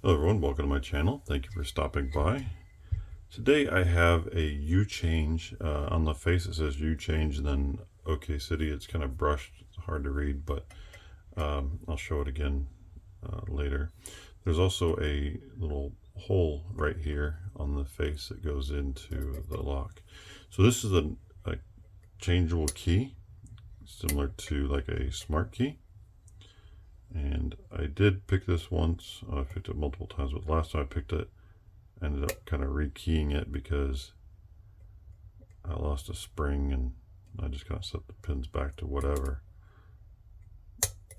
Hello everyone, welcome to my channel. Thank you for stopping by. Today I have a U-change. On the face it says U-change and then OK City. It's kind of brushed, it's hard to read, but I'll show it again later. There's also a little hole right here on the face that goes into the lock. So this is a changeable key, similar to like a smart key. And I did pick this once. I picked it multiple times, but last time I picked it, I ended up kind of rekeying it because I lost a spring and I just kind of set the pins back to whatever.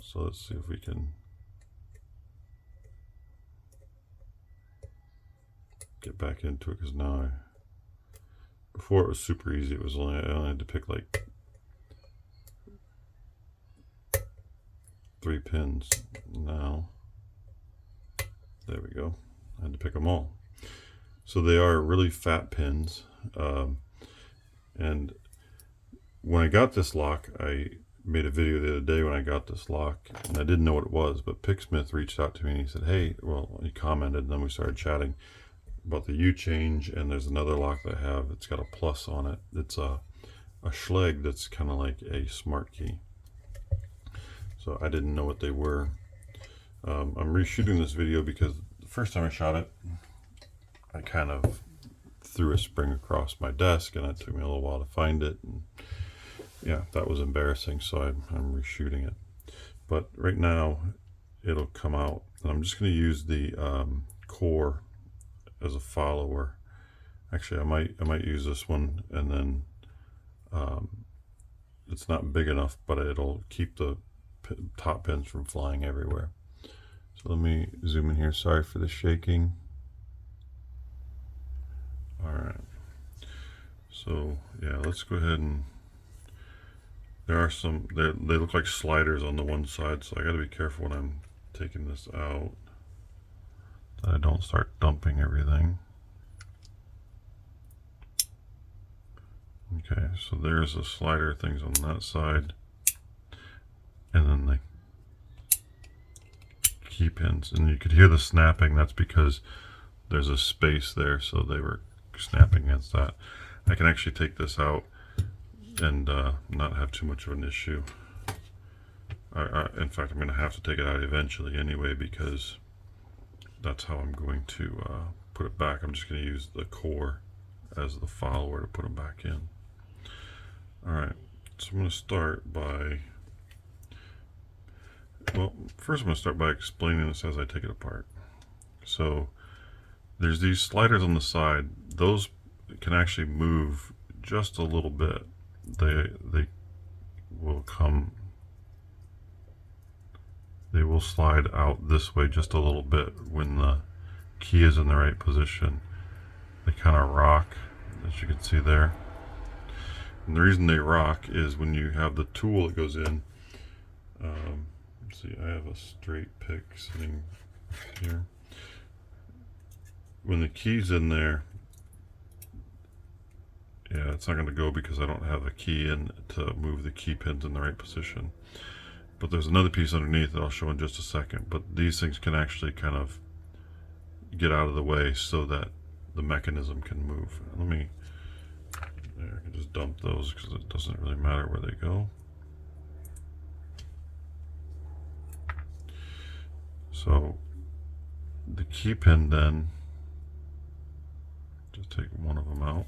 So let's see if we can get back into it, because now before it was super easy. It was I only had to pick like 3 pins. Now there we go, I had to pick them all. So they are really fat pins, and when I got this lock, I made a video the other day when I got this lock, and I didn't know what it was, but Picksmith reached out to me and he said, hey, well, he commented, and then we started chatting about the U-change, and there's another lock that I have. It's got a plus on it. It's a Schlage that's kind of like a smart key. So I didn't know what they were. I'm reshooting this video because the first time I shot it, I kind of threw a spring across my desk, and it took me a little while to find it. And yeah, that was embarrassing, so I'm reshooting it. But right now, it'll come out, and I'm just going to use the core as a follower. Actually, I might use this one, and then it's not big enough, but it'll keep the top pins from flying everywhere. So let me zoom in here. Sorry for the shaking. All right. So yeah, let's go ahead and there are some. They look like sliders on the one side, so I got to be careful when I'm taking this out that I don't start dumping everything. Okay, so there's the slider things on that side, and then the key pins, and you could hear the snapping. That's because there's a space there, so they were snapping against that. I can actually take this out and not have too much of an issue. In fact, I'm going to have to take it out eventually anyway, because that's how I'm going to put it back. I'm just going to use the core as the follower to put them back in. Alright, so I'm going to start by, well, first I'm going to start by explaining this as I take it apart. So there's these sliders on the side. Those can actually move just a little bit. They will come, they will slide out this way just a little bit when the key is in the right position. They kind of rock, as you can see there. And the reason they rock is when you have the tool that goes in. Let's see, I have a straight pick sitting here. When the key's in there, yeah, it's not going to go because I don't have a key in to move the key pins in the right position. But there's another piece underneath that I'll show in just a second. But these things can actually kind of get out of the way so that the mechanism can move. Let me, there, I can just dump those because it doesn't really matter where they go. So the key pin then, just take one of them out.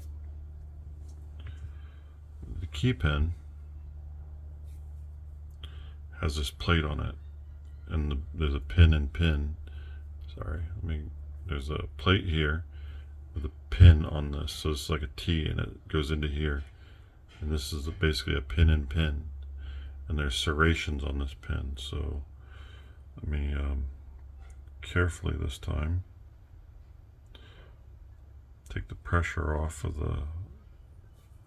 The key pin has this plate on it, and there's a pin and pin. Sorry, there's a plate here with a pin on this, so it's like a T, and it goes into here. And this is basically a pin and pin, and there's serrations on this pin. So let me carefully this time take the pressure off of the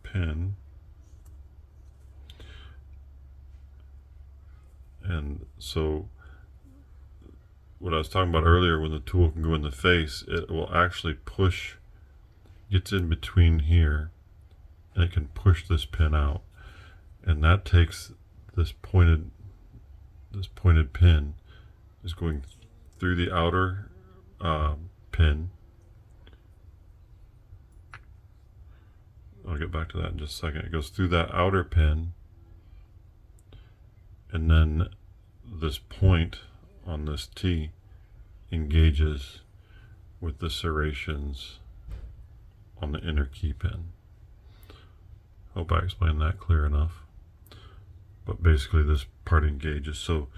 pin. And so what I was talking about earlier, when the tool can go in the face, it will actually push, gets in between here, and it can push this pin out. And that takes this pointed pin is going through the outer pin. I'll get back to that in just a second. It goes through that outer pin, and then this point on this T engages with the serrations on the inner key pin. Hope I explained that clear enough. But basically this part engages. So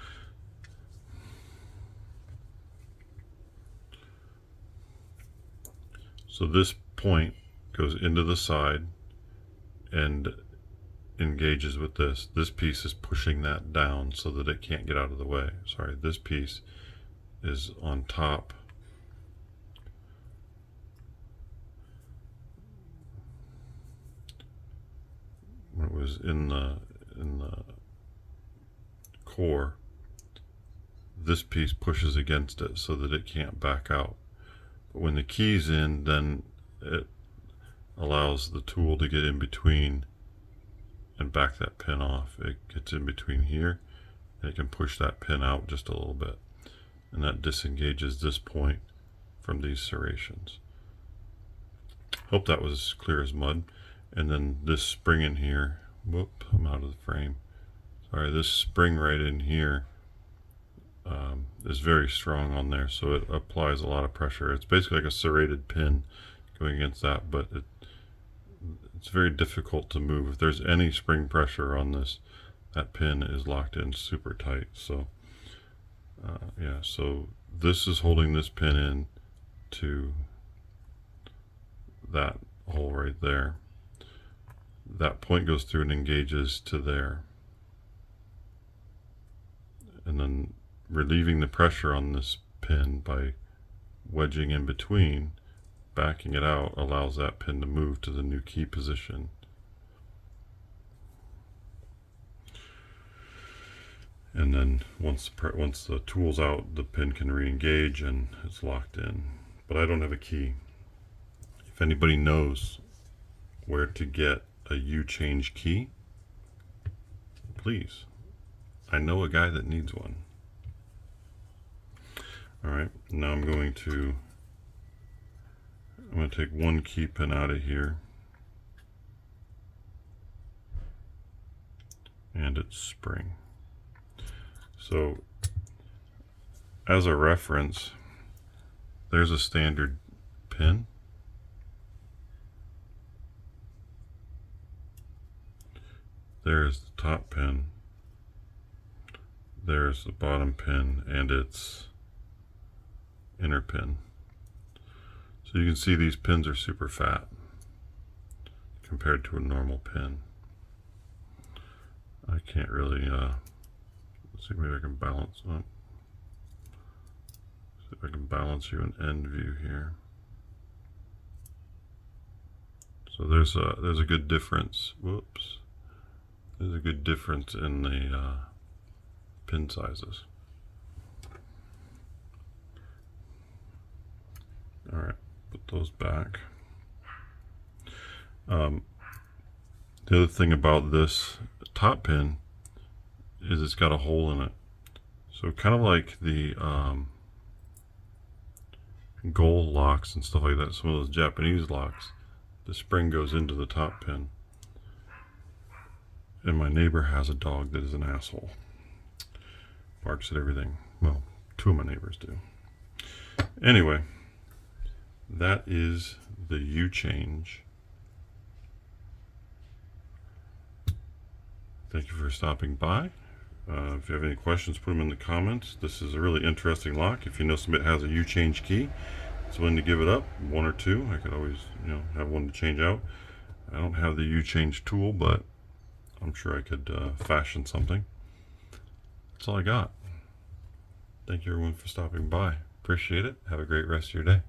this point goes into the side and engages with this. This piece is pushing that down so that it can't get out of the way. Sorry, this piece is on top. When it was in the core, this piece pushes against it so that it can't back out. But when the key's in, then it allows the tool to get in between and back that pin off. It gets in between here and it can push that pin out just a little bit, and that disengages this point from these serrations. Hope that was clear as mud. And then this spring in here, whoop, I'm out of the frame. Sorry, this spring right in here is very strong on there, so it applies a lot of pressure. It's basically like a serrated pin going against that, but it's very difficult to move. If there's any spring pressure on this, that pin is locked in super tight. So yeah, so this is holding this pin in to that hole right there. That point goes through and engages to there, and then relieving the pressure on this pin by wedging in between, backing it out, allows that pin to move to the new key position. And then once the tool's out, the pin can re-engage and it's locked in. But I don't have a key. If anybody knows where to get a U-change key, please. I know a guy that needs one. Alright, now I'm going to take one key pin out of here, and its spring. So as a reference, there's a standard pin. There's the top pin. There's the bottom pin and its inner pin. So you can see these pins are super fat compared to a normal pin. I can't really, let's see, maybe I can balance up. See if I can balance you an end view here. So there's a good difference. Whoops. There's a good difference in the pin sizes. All right, put those back. The other thing about this top pin is it's got a hole in it. So kind of like the gold locks and stuff like that, some of those Japanese locks, the spring goes into the top pin. And my neighbor has a dog that is an asshole. Barks at everything. Well, two of my neighbors do. Anyway, that is the U-change. Thank you for stopping by. If you have any questions, put them in the comments. This is a really interesting lock. If you know somebody that has a U-change key, it's willing to give it up, one or two. I could always, have one to change out. I don't have the U-change tool, but I'm sure I could fashion something. That's all I got. Thank you everyone for stopping by. Appreciate it. Have a great rest of your day.